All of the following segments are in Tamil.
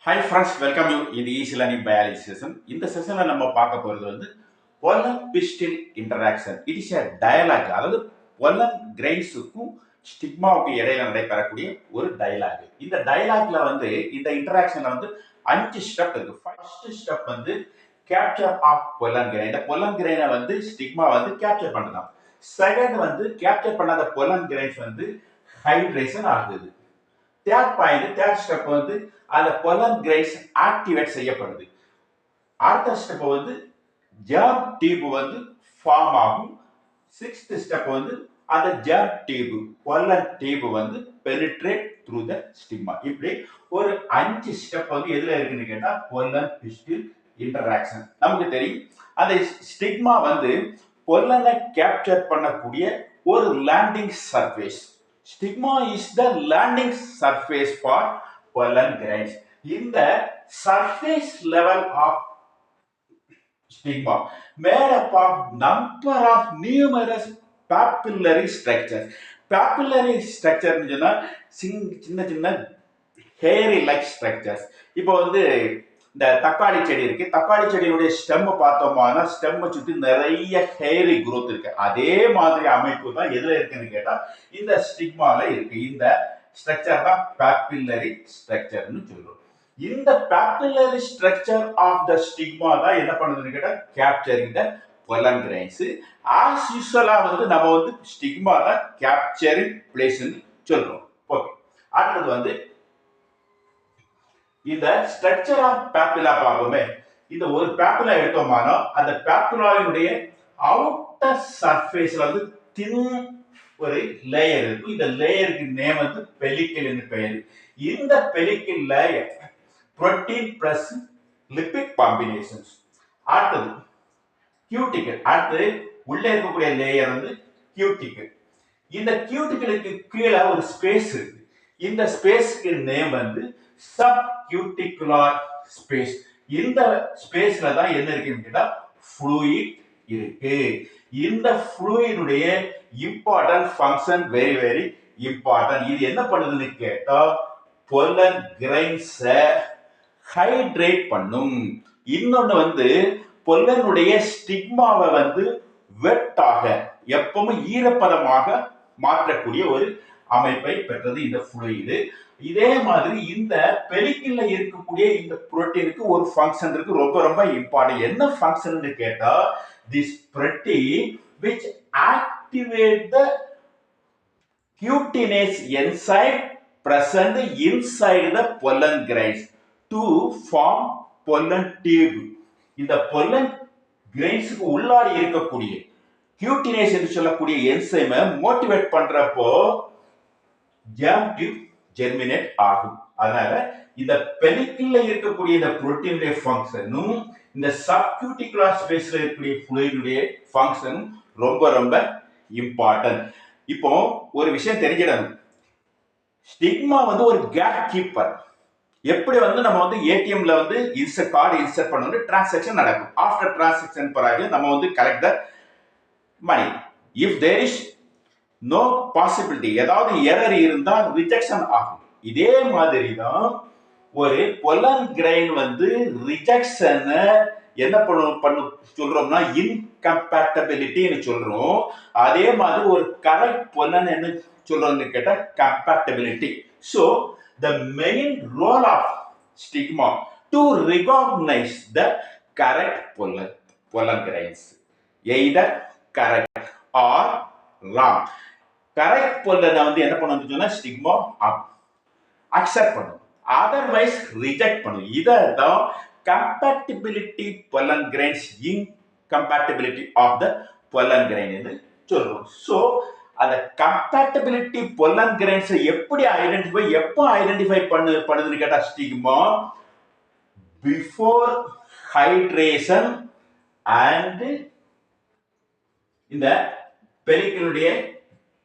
Hi friends, welcome you in the Easy Learning Biology session. இந்த செஷன்ல நம்ம பார்க்க போறது pollen pistil interaction. It is a dialogue. அதாவது pollen grains-க்கும் ஸ்டிக்மாவுக்கு இடையில நடைபெறக்கூடிய ஒரு டயலாக். இந்த டயலாக்ல இந்த இன்டராக்ஷன்ல 5 ஸ்டெப் இருக்கு. First step capture of pollen grain. இந்த pollen grain-ஐ ஸ்டிக்மா கேப்சர் பண்ணலாம். செகண்ட் கேப்சர் பண்ணாத pollen grains ஹைட்ரேஷன் ஆகுது. தேர்ட் ஸ்டெப் அந்த pollen grains ஆக்டிவேட் செய்யப்படுது. அடுத்த ஸ்டெப் germ tube ஃபார்ம் ஆகும். சிக்ஸ்த் ஸ்டெப் அந்த germ tube pollen tube penetrate through the stigma. இப்படி ஒரு 5 ஸ்டெப் எதுல இருக்குன்னு கேட்டா pollen pistil interaction. நமக்கு தெரியும் அந்த ஸ்டிக்மா பொல்லனை கேப்சர் பண்ணக்கூடிய ஒரு landing surface. Stigma is the landing surface for pollen grains. In the surface level of stigma made up of number of numerous papillary structures. Papillary structure சின்ன சின்ன hairy like structures. இப்போ இந்த தக்காளி செடி இருக்கு. தக்காளி செடியுடைய ஸ்டெம் பார்த்தோம்னா ஸ்டெம் சுத்தி நிறைய ஹேரி growth இருக்கு. அதே மாதிரி அமைப்பு தான் எதுல இருக்குன்னு கேட்டா இந்த ஸ்டிக்மால இருக்கு. இந்த ஸ்ட்ரக்சர் தான் பாப்பில்லரி ஸ்ட்ரக்சர்னு சொல்றோம். இந்த papillary structure of the stigma தான் என்ன பண்ணுதுன்னு கேட்டா capturing the pollen grains. As யூசுவலா நம்ம ஸ்டிக்மா தான் கேப்சரிங் பிளேஸ்னு சொல்றோம். ஓகே, அடுத்தது இந்த ஸ்ட்ரக்சர் ஆஃப் பேப்பிலா பார்ப்போமே. இந்த ஒரு பேப்பிலா எடுத்தோம்னா அந்த பேப்பிலாவினுடைய அவுட்டர் சர்ஃபேஸ்ல தின் ஒரு லேயர் இருக்கும். இந்த லேயருக்கு நேம் பெலிக்கல் என்று பெயர். இந்த pellicle layer protein plus lipid combinations. அடுத்தது கியூட்டிக்கல். அடுத்து உள்ளே இருக்கக்கூடிய லேயர் கியூட்டிக்கல். இந்த கியூட்டிக்கலுக்கு கீழே ஒரு ஸ்பேஸ் இருக்கு. இந்த ஸ்பேஸ்க்கு நேம் சப்கியூட்டிகுலர் ஸ்பேஸ். இந்த ஸ்பேஸ்ல தான் என்ன இருக்குன்னு கேட்டா ஃப்ளூயிட் இருக்கு. இந்த ஃப்ளூயிடுடைய important function very very important. இது என்ன பண்ணுதுன்னு கேட்டா pollen grains ஹைட்ரேட் பண்ணும். இன்னொன்னு பொல்லனுடைய ஸ்டிக்மாவை வெட்டாக எப்பவும் ஈரப்பதமாக மாற்றக்கூடிய ஒரு அமைப்பை பெற்றது இந்த ஃப்ளூயிடு. இதே மாதிரி இந்த பெலிக்கில்ல இருக்கக்கூடிய இந்த புரோட்டீனுக்கு ஒரு ஃபங்க்ஷன் இருக்கு, ரொம்ப ரொம்ப இம்பார்ட்டன்ட். என்ன ஃபங்க்ஷன் கேட்டா this protein which activate the cutinase enzyme present inside the pollen grains to form pollen tube. இந்த pollen grains-க்கு உள்ளாடி இருக்கக்கூடிய cutinase என்று சொல்லக்கூடிய என்சைமை மோட்டிவேட் பண்றப்போ germ tube ஜெர்மினேட் ஆகும். அதனால இந்த பெலிக்கில்ல இருக்கக்கூடிய இந்த புரோட்டீனுடைய ஃபங்க்ஷனும் இந்த சப்கியூட்டிகுலர் ஸ்பேஸ்ல இருக்கக்கூடிய ஃப்ளூயிடுடைய ஃபங்க்ஷனும் ரொம்ப ரொம்ப இம்பார்ட்டன்ட். இப்போ ஒரு விஷயம் தெரிஞ்சிடணும். ஸ்டிக்மா ஒரு கேட் கீப்பர். எப்படி நம்ம ஏடிஎம்ல இன்சர்ட் கார்டு இன்சர்ட் பண்ணணும், டிரான்சாக்ஷன் நடக்கும். ஆஃப்டர் டிரான்சாக்ஷன் பிறகு நம்ம collect the money. If there is no possibility, ஏதாவது எரர் இருந்தா ரிஜெக்ஷன் ஆகும். இதே மாதிரி தான் ஒரு pollen grain ரிஜெக்ஷன் என்ன பண்ண சொல்றோம்னா இன்கம்பேட்டபிலிட்டின்னு சொல்றோம். அதே மாதிரி ஒரு கரெக்ட் pollen என்ன சொல்றோம்னு கேட்டா compatibility. So the main role of stigma to recognize the correct pollen grains, either correct or wrong. Correct பொல்லனை என்ன பண்ணணும்னு சொன்னா ஸ்டிக்மா அக்செப்ட் பண்ணும், அதர்வைஸ் ரிஜெக்ட் பண்ணும். இதான் compatibility pollen grains incompatibility of the pollen grain என்று சொல்றோம். சோ அந்த கம்பேட்டிபிலிட்டி pollen grains எப்படி ஐடென்டிஃபை பண்ணுதுன்னு கேட்டா ஸ்டிக்மா பிஃபோர் ஹைட்ரேஷன் அண்ட் இந்த பெலிக்கிலுடைய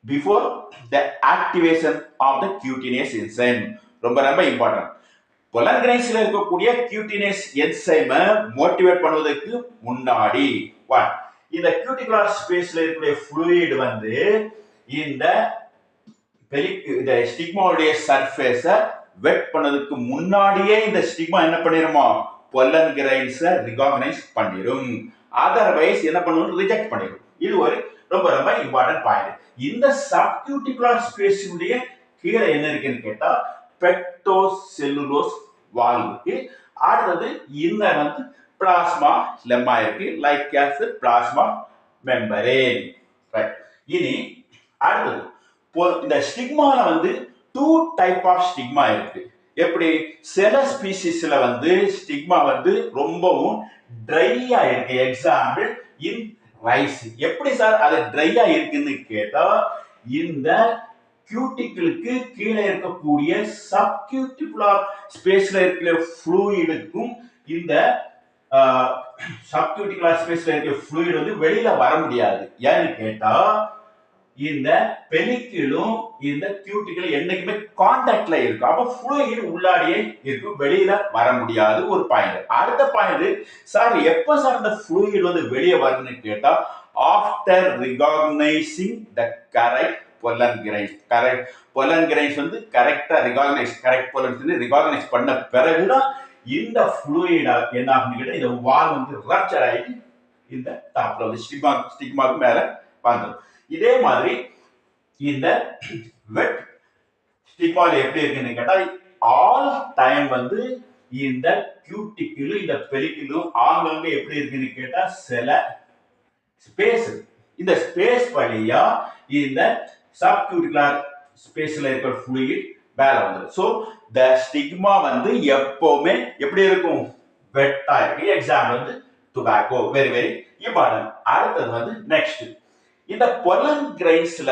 before the activation of the cutinase enzyme. ரொம்ப ரொம்ப இம்பார்ட்டன்ட். pollen grains-ல இருக்கக்கூடிய cutinase enzyme மோட்டிவேட் பண்ணுவதற்கு முன்னாடி இந்த கியூட்டிகுலர் ஸ்பேஸ்ல இருக்கக்கூடிய fluid இந்த ஸ்டிக்மாவுடைய சர்ஃபேஸ வெட் பண்ணதுக்கு முன்னாடியே இந்த ஸ்டிக்மா என்ன பண்ணிருமா பொல்லன் கிரைன்ஸை ரிகாக்னைஸ் பண்ணிடும். அதர்வைஸ் என்ன பண்ணுவோம் ரிஜெக்ட் பண்ணிடும். இது ஒரு ரொம்ப ரொம்ப இம்பார்ட்டன்ட் பாயிண்ட். இந்த சப்கியூட்டிகுலர் ஸ்பேஸுடைய கீழே என்ன இருக்குன்னு கேட்டா பெக்டோ செல்லுலோஸ் வால் இருக்கு. அடுத்தது இந்த வந்து பிளாஸ்மா லெம்மா இருக்கு, லைக் ஆஸ் பிளாஸ்மா மெம்பரேன். இனி அடுத்தது இந்த ஸ்டிக்மால வந்து 2 டைப் ஆஃப் ஸ்டிக்மா இருக்கு. எப்படி சில ஸ்பீசிஸ்ல வந்து ஸ்டிக்மா வந்து ரொம்பவும் ட்ரையா இருக்கு. Example in rice. எப்படி சார் அது ட்ரையா இருக்குன்னு கேட்டா இந்த கியூட்டிக்கிளுக்கு கீழே இருக்கக்கூடிய சப்கியூட்டிகுலர் ஸ்பேஸ்ல இருக்கிற ஃப்ளூயிடுக்கும் இந்த சப்கியூட்டிகுலர் ஸ்பேஸ்ல இருக்கிற ஃப்ளூயிட் வந்து வெளியில வர முடியாது. ஏன்னு கேட்டா இந்த பெலிக்கிளும் இந்த கியூட்டிக்கிளும் என்னைக்குமே கான்டாக்ட்ல இருக்கும். அப்ப ஃப்ளூயிட் உள்ளாடியே இருக்கும், வெளியில வர முடியாது. ஒரு பாயிண்ட். அடுத்த பாயிண்ட் சார் எப்ப சார் இந்த ஃப்ளூயிட் வந்து வெளியே வரும்னு கேட்டா after recognising the correct pollen grains. Correct pollen grains வந்து கரெக்டா கரெக்ட் பொல்லன் ரிகாக்னைஸ் பண்ண பிறகுதான் இந்த ஃப்ளூயிட் என்ன ஆகும்னு கேட்டா இந்த வால் வந்து ரப்சர் ஆயிட்டு இந்த டாப்ல வந்து ஸ்டிக்மாக்கு மேல வந்துடும். இதே மாதிரி இந்த வெட் ஸ்டிக்மால எப்படி இருக்குன்னு கேட்டா ஆல் டைம் வந்து இந்த கியூட்டிக்கிளும் இந்த பெலிக்கிளும் ஆங்கங்க எப்படி இருக்குன்னு கேட்டா சில ஸ்பேஸ், இந்த ஸ்பேஸ் வழியா இந்த சப்கியூட்டிகுலர் ஸ்பேஸ்ல இருக்கிற ஃப்ளூயிட் மேல வந்துடும். சோ த ஸ்டிக்மா வந்து எப்பவுமே எப்படி இருக்கும் வெட்டா இருக்கு. எக்ஸாம்பிள் வந்து டுபாக்கோ. Very very important. அடுத்தது வந்து நெக்ஸ்ட் இந்த பொல்லன் கிரைன்ஸ்ல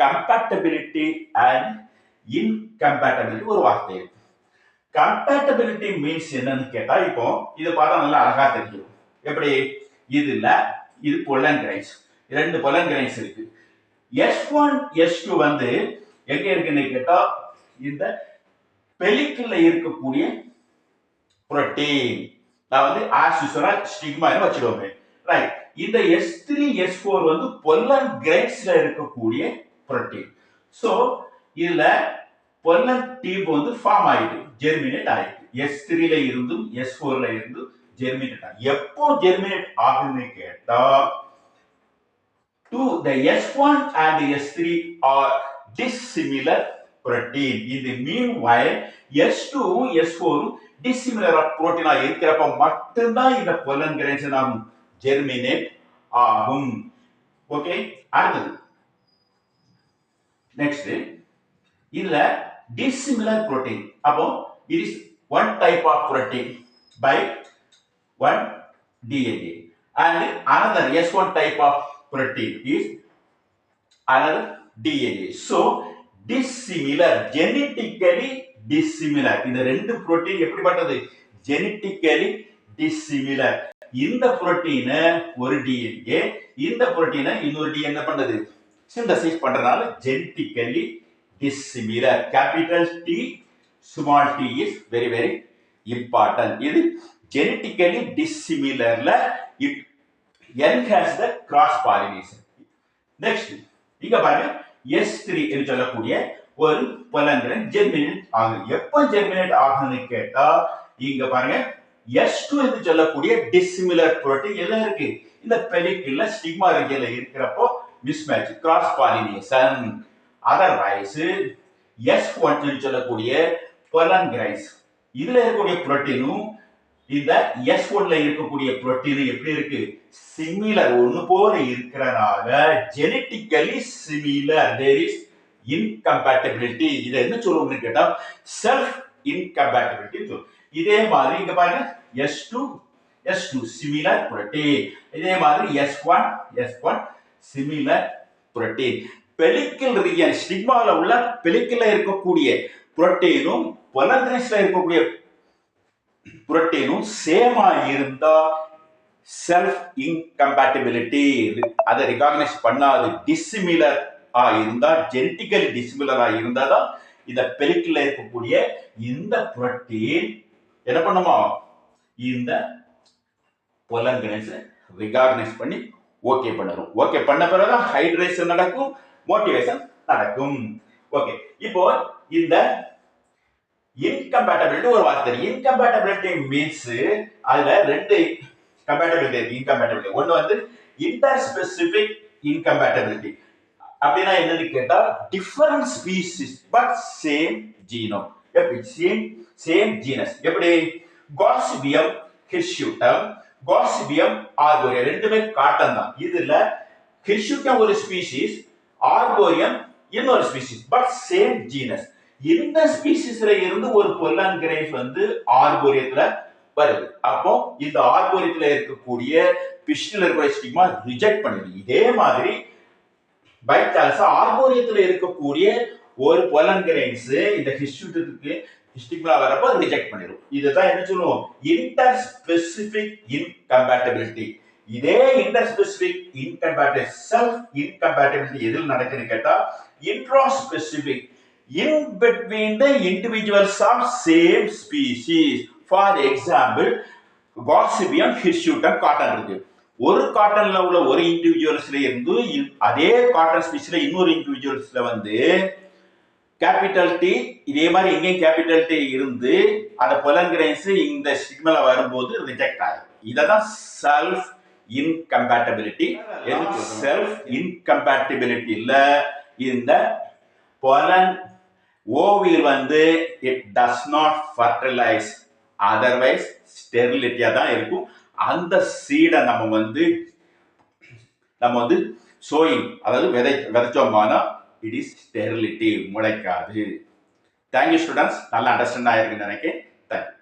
கம்பேட்டபிலிட்டி அண்ட் இன்கம்பேட்டபிலிட்டி ஒரு வார்த்தை இருக்கு. கம்பேட்டபிலிட்டி மீன்ஸ் என்னன்னு கேட்டா இப்போ இது பார்த்தா நல்லா அழகா தெரியும். எப்படி இதுல இது பொல்லன் கிரைன்ஸ், 2 பொல்லன் கிரைன்ஸ் இருக்கு. S1 S2 வந்து எங்க இருக்குன்னு கேட்டா இந்த பெலிக்கிள்ல இருக்கக்கூடிய புரோட்டீன். நான் வந்து ஆஸ் யூசுவலா ஸ்டிக்மா வச்சிடுவோமே, ரைட். இந்த S3 S4 வந்து பொல்லன் கிரைன்ஸ்ல இருக்கக்கூடிய புரோட்டீன். சோ இதுல பொல்லன் டியூப் வந்து ஃபார்ம் ஆயிட்டு ஜெர்மினேட் ஆயிட்டு S3 ல இருந்தும் S4 ல இருந்தும் ஜெர்மினேட் ஆகும். எப்போ ஜெர்மினேட் ஆகுன்னு கேட்டா the S1 and S3 are dissimilar protein. In the meanwhile S2 S4 dissimilar protein இருக்கிறப்ப மட்டும்தான் இந்த பொல்லன் கிரைன்ஸ் ஆகும் ஜெர்மினேட் ஆகும். ஓகே. அடுத்தது நெக்ஸ்ட் இதுல dissimilar protein. அப்போ it is one type of protein by one DNA and another S1 type of protein is another DNA. So dissimilar, genetically dissimilar. இந்த ரெண்டு புரோட்டீன் எப்படிப்பட்டது genetically dissimilar. இந்த புரோட்டீனை ஒரு DNA, இந்த புரோட்டீனை இன்னொரு DNA என்ன பண்ணுது சிந்தசிஸ் பண்றதுனால genetically dissimilar. Capital T small t is very very important. இது genetically dissimilarல it enhance the cross pollination. Next இங்க பாருங்க S3 என்று சொல்லக்கூடிய ஒரு பொல்லன் கிரைன் ஜெர்மினேட் ஆகுது. எப்ப ஜெர்மினேட் ஆகுதுன்னு கேட்டா இங்க பாருங்க S2 என்று சொல்லக்கூடிய dissimilar புரோட்டீன் எல்லாம் இருக்கு இந்த பெலிக்கிள்ல ஸ்டிக்மா ரீஜன்ல இருக்கிறப்போ mismatch cross pollination. Otherwise S1 என்று சொல்லக்கூடிய பொல்லன் கிரைன்ஸ் இதுல இருக்கக்கூடிய புரோட்டீனும் இந்த S1 ல இருக்கக்கூடிய புரோட்டீன் எப்படி இருக்கு சிமிலர், ஒன்னு போல இருக்கிறனால genetically similar. There is incompatibility. இதை என்ன சொல்லுவோம்னு கேட்டா செல்ஃப் இன்கம்பேட்டபிலிட்டி சொல்லுவோம். இதே மாதிரி இங்க பாருங்க S2 சிமிலர் புரோட்டீன், இதே மாதிரி S1 சிமிலர் புரோட்டீன். பெலிக்கிள் ரீஜன் ஸ்டிக்மால உள்ள பெலிக்கிள்ல இருக்கக்கூடிய புரோட்டீனும் பொல்லன் கிரைன்ஸ்ல இருக்கக்கூடிய புரோட்டீனும் சேமா இருந்தா செல்ஃப் இன்கம்பேட்டபிலிட்டி. அதை ரெகக்னைஸ் பண்ணாது. டிசிமிலர் இருந்தா ஜெனடிக்கலி டிசிமிலரா இருந்தாதான் இந்த பெலிக்கிள்ல இருக்கக்கூடிய இந்த புரோட்டீன் என்ன பண்ணுமா இந்த பொல்லன் கிரைன்ஸ் ரெகக்னைஸ் பண்ணி ஓகே பண்ணணும். ஓகே பண்ண பிறகு ஹைட்ரேஷன் நடக்கும், மோட்டிவேஷன் நடக்கும். ஓகே. இப்போ இந்த இன்கம்பேட்டபிலிட்டி ஒரு வார்த்தை. இன்கம்பேட்டபிலிட்டி மீன்ஸ் அதுல ரெண்டு கம்பேட்டபிலிட்டி இருக்கு. இன்கம்பேட்டபிலிட்டி ஒன்னு வந்து இன்டர் ஸ்பெசிபிக் இன்கம்பேட்டபிலிட்டி. அப்படின்னா என்னன்னு கேட்டா different species but same genome. எப்படி சேம் ஜீனஸ்? எப்படி காசிபியம் ஹிர்சூட்டம், காசிபியம் ஆர்போரியம் ரெண்டுமே காட்டன் தான். இதுல ஹிர்சூட்டம் ஒரு ஸ்பீசிஸ், ஆர்போரியம் இன்னொரு ஸ்பீசிஸ் பட் சேம் ஜீனஸ். இந்த ஸ்பீசிஸ்ல இருந்து ஒரு பொல்லன் கிரைன்ஸ் வந்து ஆர்போரியத்துல வருது. அப்போ இந்த ஆர்போரியத்துல இருக்கக்கூடிய பிஸ்டில் இருக்கிற ஸ்டிக்மா ரிஜெக்ட் பண்ணிடுது. இதே மாதிரி பை சான்ஸ் ஆர்போரியத்துல இருக்கக்கூடிய ஒரு பொல்லன் கிரைன்ஸ் இந்த ஹிஸ்டூட்டுக்கு ஸ்டிக்மா வரப்போ ரிஜெக்ட் பண்ணிடும். இதுதான் என்ன சொல்லுவோம்? Inter specific incompatibility. இதே inter specific incompatibility, self incompatibility எதில் நடக்குதுன்னு கேட்டா intra specific in between the individuals of same species. For example, Gossypium hirsutum cotton இருக்கு. ஒரு காட்டன்ல உள்ள ஒரு இண்டிவிஜுவல்ஸ்ல இருந்து அதே காட்டன் ஸ்பீசிஸ்ல இன்னொரு இண்டிவிஜுவல்ஸ்ல வந்து கேபிட்டல் டி, இதே மாதிரி இங்கேயும் கேபிட்டல் டி இருந்து அந்த பொலன் கிரைன்ஸ் இந்த ஸ்டிக்மால வரும்போது ரிஜெக்ட் ஆகும். இததான் செல்ஃப் இன்கம்பேட்டபிலிட்டி. செல்ஃப் இன்கம்பேட்டபிலிட்டில இந்த பொலன் ஓவில் வந்து it does not fertilize, otherwise ஸ்டெரிலிட்டியா தான் இருக்கும். அந்த சீடை நம்ம வந்து சோயிங், அதாவது விதைச்சோம்னா இட் இஸ் ஸ்டெரிலிட்டி, முளைக்காது. தேங்க்யூ ஸ்டூடெண்ட்ஸ், நல்லா அண்டர்ஸ்டாண்ட் ஆயிருக்குன்னு நினைக்கிறேன். தேங்க்யூ.